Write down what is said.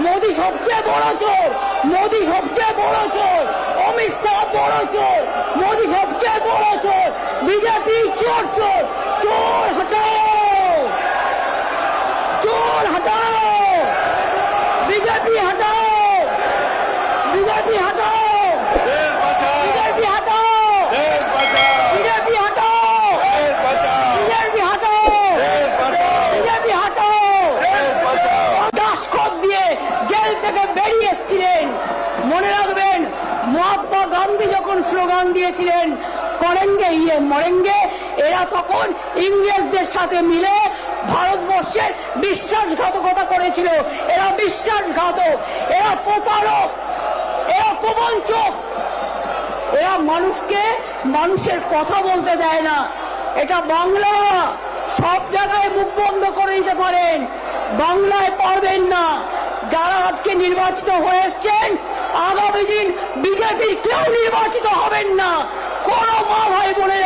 মোদী সবচেয়ে বড় চোর, মোদী সবচেয়ে বড় চোর, অমিত শাহ বড় চোর, মোদী সবচেয়ে বড় চোর, বিজেপি চোর চোর। চোর হটাও, চোর হটাও, বিজেপি হটাও, বিজেপি হটাও, বিজেপি হটাও, বিজেপি হটাও, বিজেপি হটাও, বিজেপি হটাও। দাসখত দিয়ে জেল থেকে বেরিয়ে এসেছিলেন। মনে রাখবেন, মহাত্মা গান্ধী যখন স্লোগান দিয়েছিলেন করেঙ্গে ইয়ে মরেঙ্গে, এরা তখন ইংরেজদের সাথে মিলে ভারতবর্ষের বিশ্বাসঘাতকতা করেছিল। এরা বিশ্বাসঘাতক, এরা প্রতারক, এরা প্রবঞ্চক, এরা মানুষকে মানুষের কথা বলতে দেয় না। এটা বাংলা, সব জায়গায় মুখ বন্ধ করে দিতে পারেন, বাংলায় পারবেন না। যারা আজকে নির্বাচিত হয়ে এসছেন, আগামী দিন বিজেপির কেউ নির্বাচিত হবেন না। কোন মা ভাই বোনের